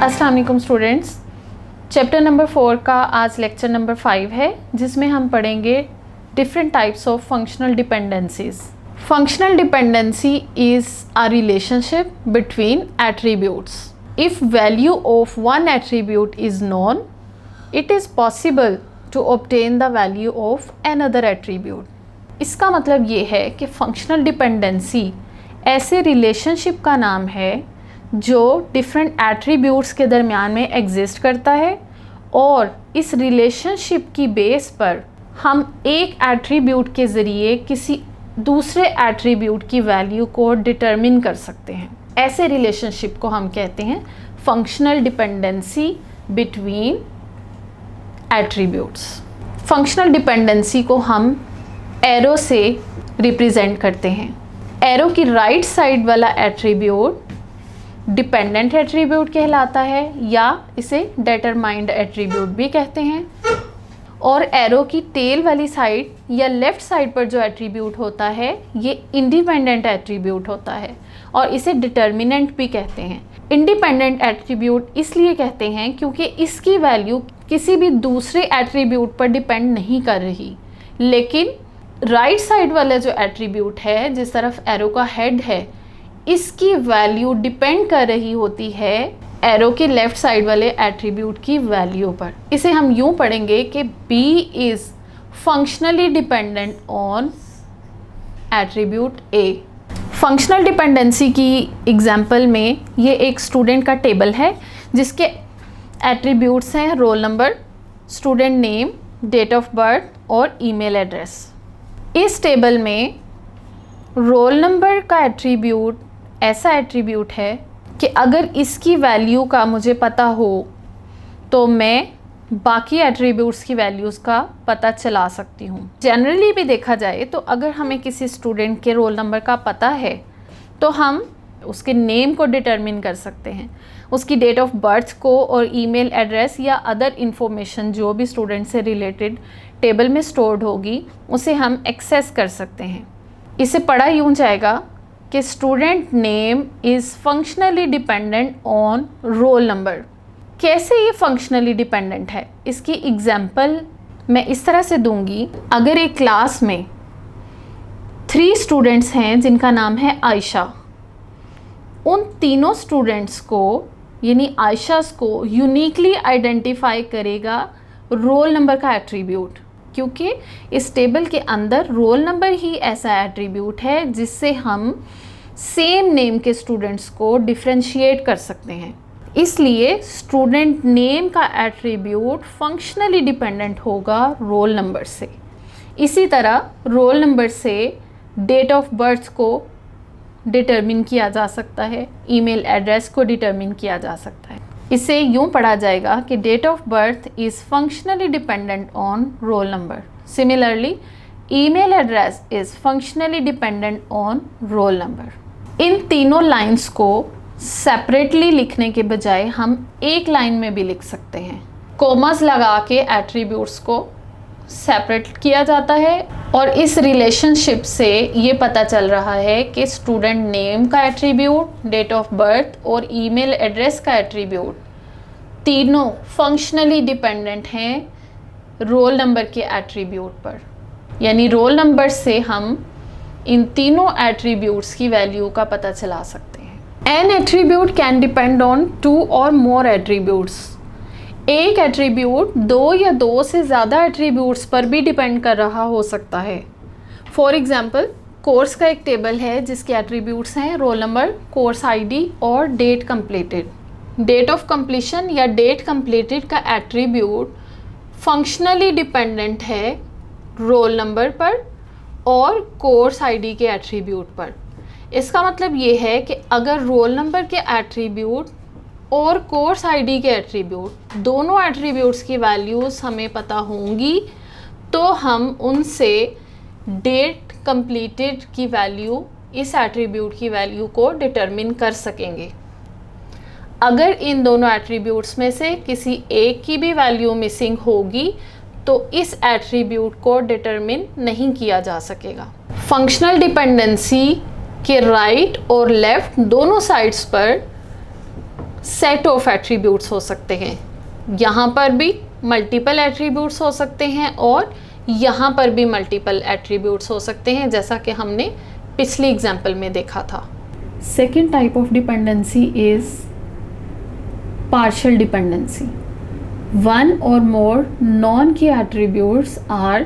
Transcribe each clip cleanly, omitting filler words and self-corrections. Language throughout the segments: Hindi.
अस्सलाम वालेकुम स्टूडेंट्स। चैप्टर नंबर 4 का आज लेक्चर नंबर 5 है, जिसमें हम पढ़ेंगे different types of functional dependencies. Functional dependency is a relationship between attributes. If value of one attribute is known, it is possible to obtain the value of another attribute. इसका मतलब ये है कि फंक्शनल डिपेंडेंसी ऐसे रिलेशनशिप का नाम है जो डिफरेंट एट्रीब्यूट्स के दरमियान में एग्जिस्ट करता है, और इस रिलेशनशिप की बेस पर हम एक एट्रीब्यूट के ज़रिए किसी दूसरे एट्रीब्यूट की वैल्यू को डिटरमिन कर सकते हैं। ऐसे रिलेशनशिप को हम कहते हैं functional dependency between attributes. Functional dependency को हम एरो से रिप्रेजेंट करते हैं। एरो की राइट साइड वाला एट्रीब्यूट डिपेंडेंट एट्रीब्यूट कहलाता है, या इसे डिटरमाइंड एट्रीब्यूट भी कहते हैं। और एरो की टेल वाली साइड या लेफ़्ट साइड पर जो एट्रीब्यूट होता है ये इंडिपेंडेंट एट्रीब्यूट होता है, और इसे डिटर्मिनेंट भी कहते हैं। इंडिपेंडेंट एट्रीब्यूट इसलिए कहते हैं क्योंकि इसकी वैल्यू किसी भी दूसरे एट्रीब्यूट पर डिपेंड नहीं कर रही, लेकिन राइट साइड वाला जो एट्रीब्यूट है, जिस तरफ एरो का हेड है, इसकी वैल्यू डिपेंड कर रही होती है एरो के लेफ़्ट साइड वाले एट्रीब्यूट की वैल्यू पर। इसे हम यूँ पढ़ेंगे कि B is functionally dependent on attribute A। Functional dependency की एग्जांपल में ये एक स्टूडेंट का टेबल है जिसके एट्रीब्यूट्स हैं roll number, student name, date of birth और ईमेल एड्रेस। इस टेबल में रोल नंबर का एट्रीब्यूट ऐसा एट्रीब्यूट है कि अगर इसकी वैल्यू का मुझे पता हो तो मैं बाकी एट्रीब्यूट्स की वैल्यूज़ का पता चला सकती हूँ। जनरली भी देखा जाए तो अगर हमें किसी स्टूडेंट के रोल नंबर का पता है तो हम उसके नेम को डिटरमिन कर सकते हैं, उसकी डेट ऑफ बर्थ को और ईमेल एड्रेस या अदर इंफॉर्मेशन जो भी स्टूडेंट से रिलेटेड टेबल में स्टोर्ड होगी उसे हम एक्सेस कर सकते हैं। इसे पढ़ा यूँ जाएगा कि student name is functionally dependent on roll number. कैसे ये फंक्शनली डिपेंडेंट है, इसकी एग्जांपल मैं इस तरह से दूंगी। अगर एक क्लास में 3 स्टूडेंट्स हैं जिनका नाम है आयशा, उन तीनों स्टूडेंट्स को यानी आयशास को यूनिकली आइडेंटिफाई करेगा रोल नंबर का एट्रीब्यूट, क्योंकि इस टेबल के अंदर रोल नंबर ही ऐसा एट्रीब्यूट है जिससे हम सेम नेम के स्टूडेंट्स को डिफरेंशिएट कर सकते हैं। इसलिए स्टूडेंट नेम का एट्रीब्यूट फंक्शनली डिपेंडेंट होगा रोल नंबर से। इसी तरह रोल नंबर से डेट ऑफ बर्थ को डिटरमिन किया जा सकता है, ईमेल एड्रेस को डिटरमिन किया जा सकता है। इसे यूँ पढ़ा जाएगा कि date of birth is functionally dependent on roll number. Similarly email address is functionally dependent on roll number. इन तीनों लाइंस को सेपरेटली लिखने के बजाय हम एक लाइन में भी लिख सकते हैं। कोमास लगा के एट्रीब्यूट्स को सेपरेट किया जाता है, और इस रिलेशनशिप से ये पता चल रहा है कि स्टूडेंट नेम का एट्रीब्यूट, डेट ऑफ बर्थ और ईमेल एड्रेस का एट्रीब्यूट तीनों फंक्शनली डिपेंडेंट हैं रोल नंबर के एट्रीब्यूट पर। यानी रोल नंबर से हम इन तीनों एट्रीब्यूट्स की वैल्यू का पता चला सकते हैं। N attribute can depend on 2 और मोर एट्रीब्यूट्स। एक एट्रीब्यूट 2 या 2 से ज़्यादा एट्रीब्यूट्स पर भी डिपेंड कर रहा हो सकता है। फॉर एग्ज़ाम्पल, कोर्स का एक टेबल है जिसके एट्रीब्यूट्स हैं रोल नंबर, कोर्स आईडी और date completed. Date of completion या डेट कंप्लीटेड का एट्रीब्यूट फंक्शनली डिपेंडेंट है रोल नंबर पर और कोर्स आईडी के एट्रीब्यूट पर। इसका मतलब ये है कि अगर रोल नंबर के एट्रीब्यूट और कोर्स आईडी के एट्रीब्यूट दोनों एट्रीब्यूट्स की वैल्यूज़ हमें पता होंगी तो हम उनसे डेट कंप्लीटेड की वैल्यू, इस एट्रीब्यूट की वैल्यू को डिटरमिन कर सकेंगे। अगर इन दोनों एट्रीब्यूट्स में से किसी एक की भी वैल्यू मिसिंग होगी तो इस एट्रीब्यूट को डिटरमिन नहीं किया जा सकेगा। फंक्शनल डिपेंडेंसी के राइट और लेफ़्ट दोनों साइड्स पर सेट ऑफ एट्रीब्यूट्स हो सकते हैं। यहाँ पर भी मल्टीपल एट्रीब्यूट्स हो सकते हैं और यहाँ पर भी मल्टीपल एट्रीब्यूट्स हो सकते हैं, जैसा कि हमने पिछली एग्जाम्पल में देखा था। Second type of dependency is partial dependency. One और more non key attributes are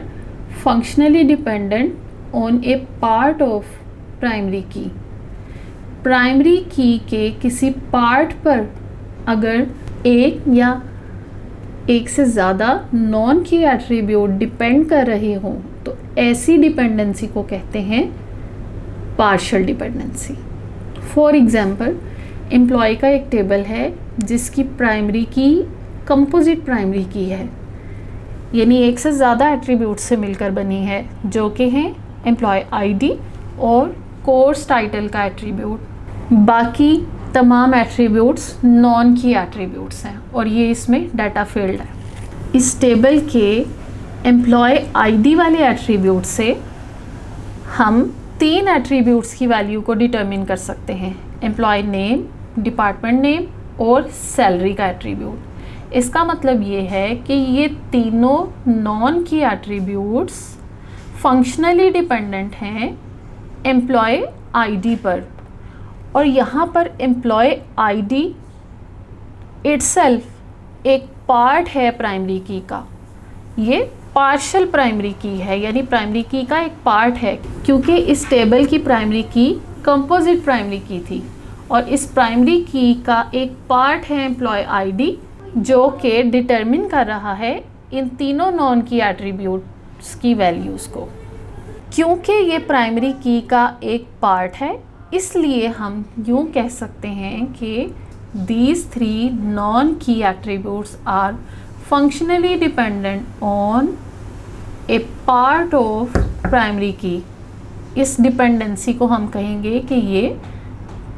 functionally dependent on a part of primary key. Primary key के किसी पार्ट पर अगर एक या एक से ज़्यादा नॉन की एट्रीब्यूट डिपेंड कर रहे हों तो ऐसी डिपेंडेंसी को कहते हैं partial dependency. For example, employee का एक टेबल है जिसकी प्राइमरी की कंपोजिट प्राइमरी की है, यानी एक से ज़्यादा एट्रीब्यूट से मिलकर बनी है, जो कि हैं एम्प्लॉय आईडी और कोर्स टाइटल का एट्रीब्यूट। बाकी तमाम एट्रीब्यूट्स नॉन की एट्रीब्यूट्स हैं और ये इसमें डाटा फील्ड है। इस टेबल के एम्प्लॉय आईडी वाले एट्रीब्यूट से हम 3 एट्रीब्यूट्स की वैल्यू को डिटरमिन कर सकते हैं, एम्प्लॉय नेम, डिपार्टमेंट नेम और सैलरी का एट्रीब्यूट। इसका मतलब ये है कि ये तीनों non key attributes functionally dependent हैं एम्प्लॉय आईडी पर, और यहाँ पर एम्प्लॉय आईडी इटसेल्फ एक पार्ट है प्राइमरी की का। ये पार्शियल प्राइमरी की है, यानी प्राइमरी की का एक पार्ट है, क्योंकि इस टेबल की प्राइमरी की कंपोजिट प्राइमरी की थी और इस प्राइमरी की का एक पार्ट है एम्प्लॉय आईडी, जो कि डिटरमिन कर रहा है इन तीनों नॉन की एट्रीब्यूट्स की वैल्यूज़ को। क्योंकि ये प्राइमरी की का एक पार्ट है, इसलिए हम यूँ कह सकते हैं कि these 3 non key attributes are functionally dependent on a part of primary key. इस डिपेंडेंसी को हम कहेंगे कि ये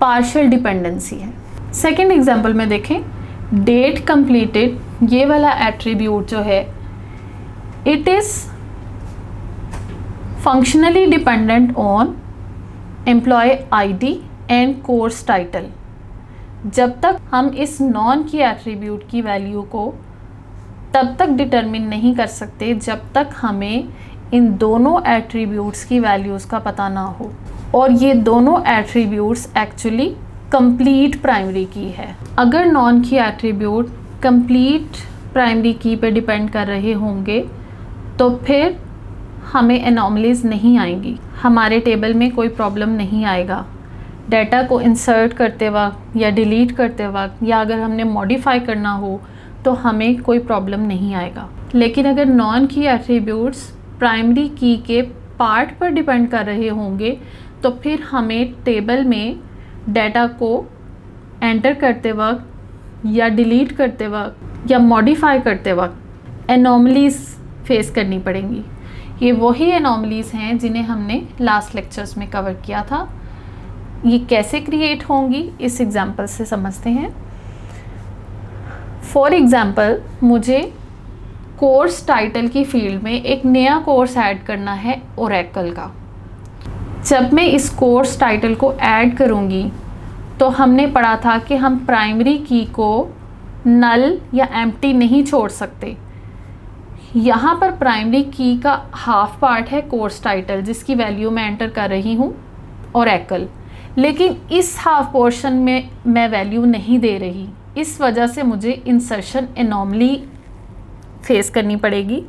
पार्शियल डिपेंडेंसी है। सेकेंड एग्जाम्पल में देखें, डेट कंप्लीटेड, ये वाला एट्रीब्यूट जो है it is functionally dependent on employee ID and course title. जब तक हम इस नॉन की एट्रीब्यूट की वैल्यू को तब तक डिटरमिन नहीं कर सकते जब तक हमें इन दोनों एट्रीब्यूट्स की वैल्यूज़ का पता ना हो, और ये दोनों एट्रीब्यूट्स एक्चुअली कंप्लीट प्राइमरी की है। अगर नॉन की एट्रीब्यूट कंप्लीट प्राइमरी की पे डिपेंड कर रहे होंगे तो फिर हमें एनॉमलीज नहीं आएंगी, हमारे टेबल में कोई प्रॉब्लम नहीं आएगा। डाटा को इंसर्ट करते वक्त या डिलीट करते वक्त या अगर हमने मॉडिफाई करना हो तो हमें कोई प्रॉब्लम नहीं आएगा। लेकिन अगर non key attributes primary key के पार्ट पर डिपेंड कर रहे होंगे तो फिर हमें टेबल में डाटा को एंटर करते वक्त या डिलीट करते वक्त या मॉडिफाई करते वक्त एनॉमलीज फेस करनी पड़ेंगी। ये वही एनॉमलीज हैं जिन्हें हमने लास्ट लेक्चर्स में कवर किया था। ये कैसे क्रिएट होंगी इस एग्जांपल से समझते हैं। फॉर एग्जांपल, मुझे कोर्स टाइटल की फील्ड में एक नया कोर्स ऐड करना है ओरेकल का। जब मैं इस कोर्स टाइटल को ऐड करूँगी तो हमने पढ़ा था कि हम प्राइमरी की को नल या एम्प्टी नहीं छोड़ सकते। यहाँ पर प्राइमरी की का हाफ पार्ट है कोर्स टाइटल, जिसकी वैल्यू मैं एंटर कर रही हूँ ओरेकल, लेकिन इस हाफ पोर्शन में मैं वैल्यू नहीं दे रही। इस वजह से मुझे इंसर्शन एनॉमली फेस करनी पड़ेगी।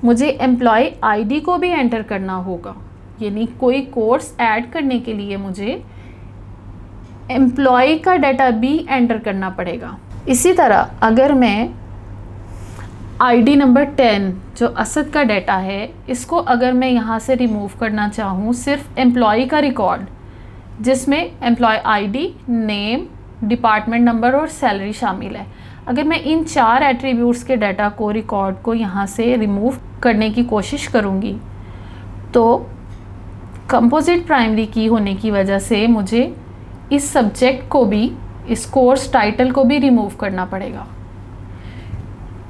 मुझे एम्प्लॉय आईडी को भी एंटर करना होगा, यानी कोई कोर्स ऐड करने के लिए मुझे एम्प्लॉय का डाटा भी एंटर करना पड़ेगा। इसी तरह अगर मैं आईडी नंबर 10 जो असद का डाटा है, इसको अगर मैं यहाँ से रिमूव करना चाहूँ, सिर्फ एम्प्लॉय का रिकॉर्ड जिसमें employee ID, name, department number और सैलरी शामिल है, अगर मैं इन 4 एट्रीब्यूट्स के डाटा को रिकॉर्ड को यहाँ से रिमूव करने की कोशिश करूँगी तो कंपोजिट प्राइमरी की होने की वजह से मुझे इस सब्जेक्ट को भी, इस कोर्स टाइटल को भी रिमूव करना पड़ेगा,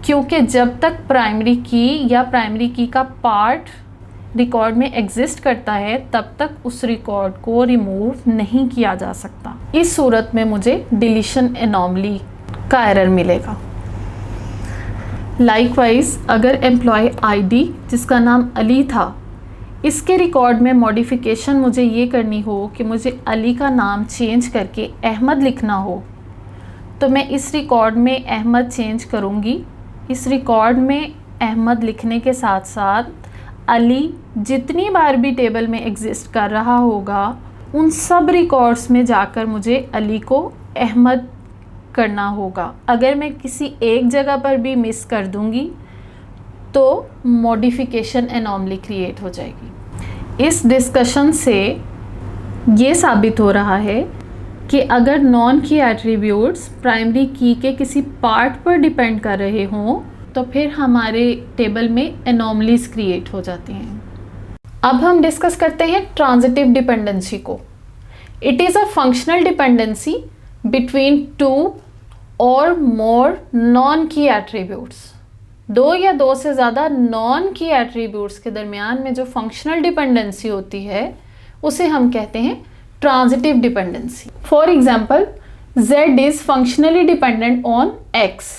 क्योंकि जब तक प्राइमरी की या प्राइमरी की का पार्ट रिकॉर्ड में एग्जिस्ट करता है तब तक उस रिकॉर्ड को रिमूव नहीं किया जा सकता। इस सूरत में मुझे डिलीशन एनॉमली का एरर मिलेगा। लाइकवाइज अगर एम्प्लॉय आईडी जिसका नाम अली था, इसके रिकॉर्ड में मॉडिफिकेशन मुझे ये करनी हो कि मुझे अली का नाम चेंज करके अहमद लिखना हो, तो मैं इस रिकॉर्ड में अहमद चेंज करूँगी। इस रिकॉर्ड में अहमद लिखने के साथ साथ अली जितनी बार भी टेबल में एग्जिस्ट कर रहा होगा उन सब रिकॉर्ड्स में जाकर मुझे अली को अहमद करना होगा। अगर मैं किसी एक जगह पर भी मिस कर दूंगी तो मॉडिफिकेशन एनॉमली क्रिएट हो जाएगी। इस डिस्कशन से ये साबित हो रहा है कि अगर non key attributes primary key के किसी पार्ट पर डिपेंड कर रहे हों तो फिर हमारे टेबल में एनॉमलीज क्रिएट हो जाती हैं। अब हम डिस्कस करते हैं ट्रांजिटिव डिपेंडेंसी को। It is a functional dependency between two और मोर नॉन की एट्रीब्यूट्स। दो या दो से ज़्यादा नॉन की एट्रीब्यूट्स के दरमियान में जो फंक्शनल डिपेंडेंसी होती है उसे हम कहते हैं transitive dependency. For example, Z is functionally dependent on X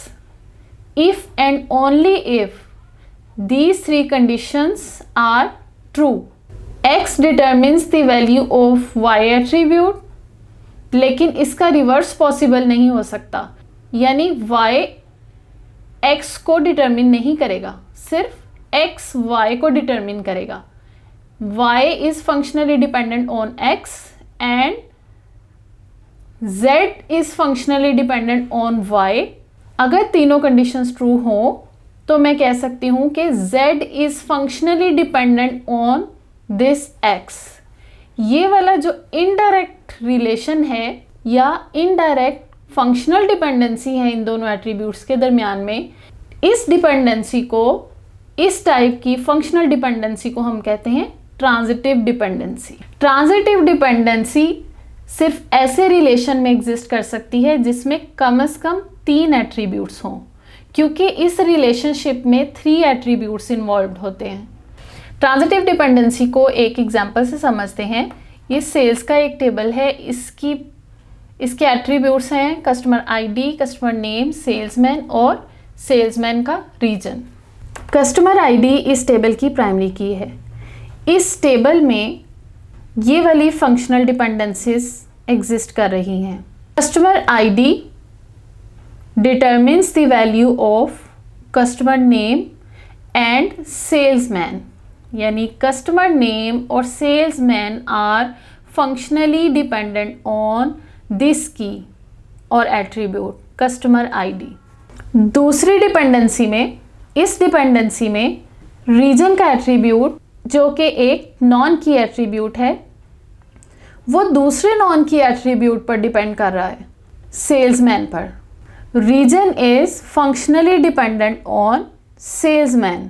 if and only if these three conditions are true. X determines the value of Y attribute, लेकिन इसका रिवर्स पॉसिबल नहीं हो सकता, यानी Y X को डिटरमिन नहीं करेगा, सिर्फ X Y को डिटरमिन करेगा। Y is functionally dependent on X and Z is functionally dependent on Y। अगर तीनों कंडीशंस ट्रू हो तो मैं कह सकती हूँ कि Z is functionally dependent on this X। ये वाला जो इनडायरेक्ट रिलेशन है या इनडायरेक्ट फंक्शनल डिपेंडेंसी है इन दोनों एट्रीब्यूट्स के दरमियान में, इस डिपेंडेंसी को, इस टाइप की फंक्शनल डिपेंडेंसी को हम कहते हैं ट्रांजिटिव डिपेंडेंसी। ट्रांजिटिव डिपेंडेंसी सिर्फ ऐसे रिलेशन में एग्जिस्ट कर सकती है जिसमें कम से कम 3 एट्रीब्यूट्स हों, क्योंकि इस रिलेशनशिप में 3 एट्रीब्यूट्स इन्वॉल्व होते हैं। ट्रांजिटिव डिपेंडेंसी को एक एग्जांपल से समझते हैं। ये सेल्स का एक टेबल है, इसके एट्रीब्यूट्स हैं customer ID, customer name, salesman और सेल्समैन का रीजन। कस्टमर आईडी इस टेबल की प्राइमरी की है। इस टेबल में ये वाली फंक्शनल डिपेंडेंसीज एग्जिस्ट कर रही हैं। Customer ID determines the value of customer name and salesman, यानी कस्टमर नेम और salesman are functionally dependent on this key और एट्रीब्यूट कस्टमर आईडी। दूसरी डिपेंडेंसी में, इस डिपेंडेंसी में रीजन का एट्रीब्यूट जो कि एक नॉन की एट्रीब्यूट है, वो दूसरे नॉन की एट्रीब्यूट पर डिपेंड कर रहा है, सेल्समैन पर। Region is functionally dependent on salesman.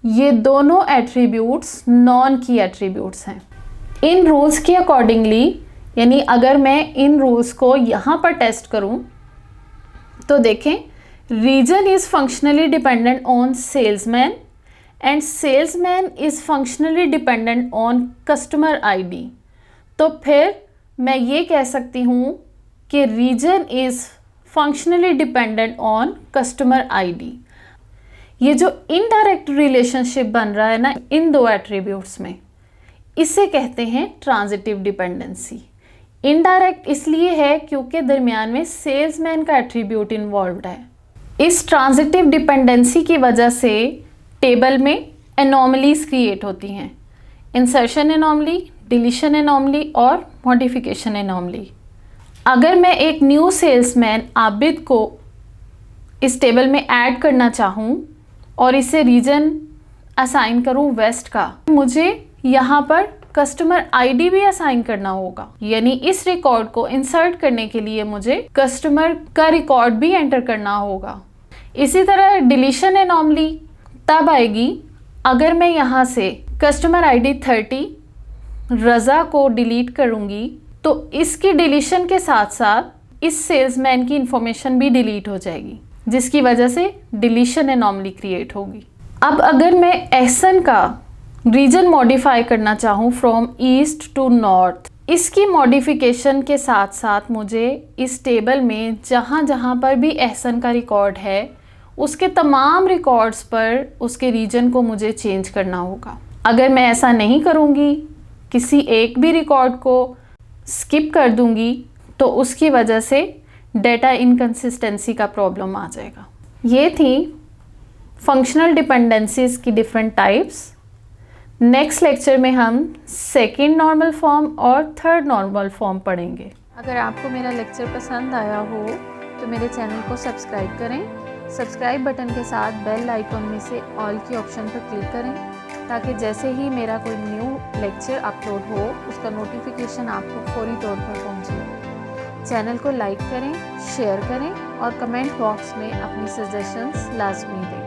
ये दोनों एट्रीब्यूट्स नॉन की एट्रीब्यूट्स हैं। इन रूल्स के अकॉर्डिंगली, यानी अगर मैं इन रूल्स को यहाँ पर टेस्ट करूँ तो देखें, region is functionally dependent on salesman and salesman is functionally dependent on customer ID. तो फिर मैं ये कह सकती हूँ कि region is functionally dependent on customer ID. ये जो इनडायरेक्ट रिलेशनशिप बन रहा है ना इन दो एट्रीब्यूट्स में, इसे कहते हैं ट्रांजिटिव डिपेंडेंसी। इनडायरेक्ट इसलिए है क्योंकि दरमियान में सेल्समैन का एट्रीब्यूट इन्वॉल्व्ड है। इस ट्रांजिटिव डिपेंडेंसी की वजह से टेबल में एनॉमलीज क्रिएट होती हैं, इंसर्शन एनॉमली, डिलीशन एनॉमली और मॉडिफिकेशन एनॉमली। अगर मैं एक न्यू सेल्समैन आबिद को इस टेबल में ऐड करना चाहूँ और इसे रीजन असाइन करूँ वेस्ट का, मुझे यहाँ पर कस्टमर आईडी भी असाइन करना होगा, यानी इस रिकॉर्ड को इंसर्ट करने के लिए मुझे कस्टमर का रिकॉर्ड भी एंटर करना होगा। इसी तरह डिलीशन एनॉमली तब आएगी अगर मैं यहाँ से कस्टमर आईडी 30 रज़ा को डिलीट करूँगी तो इसकी डिलीशन के साथ साथ इस सेल्समैन की इंफॉर्मेशन भी डिलीट हो जाएगी, जिसकी वजह से डिलीशन एनॉमली क्रिएट होगी। अब अगर मैं एहसन का रीजन मॉडिफाई करना चाहूँ फ्रॉम ईस्ट टू नॉर्थ, इसकी मॉडिफिकेशन के साथ साथ मुझे इस टेबल में जहाँ जहाँ पर भी एहसन का रिकॉर्ड है उसके तमाम रिकॉर्ड्स पर उसके रीजन को मुझे चेंज करना होगा। अगर मैं ऐसा नहीं करूँगी, किसी एक भी रिकॉर्ड को स्किप कर दूँगी, तो उसकी वजह से डेटा इनकंसिस्टेंसी का प्रॉब्लम आ जाएगा। ये थी फंक्शनल डिपेंडेंसीज की डिफरेंट टाइप्स। नेक्स्ट लेक्चर में हम सेकंड नॉर्मल फॉर्म और थर्ड नॉर्मल फॉर्म पढ़ेंगे। अगर आपको मेरा लेक्चर पसंद आया हो तो मेरे चैनल को सब्सक्राइब करें। सब्सक्राइब बटन के साथ बेल आइकॉन में से ऑल की ऑप्शन पर क्लिक करें, ताकि जैसे ही मेरा कोई न्यू लेक्चर अपलोड हो उसका नोटिफिकेशन आपको फौरी तौर पर पहुंचे। चैनल को लाइक करें, शेयर करें और कमेंट बॉक्स में अपनी सजेशंस लाजमी दें।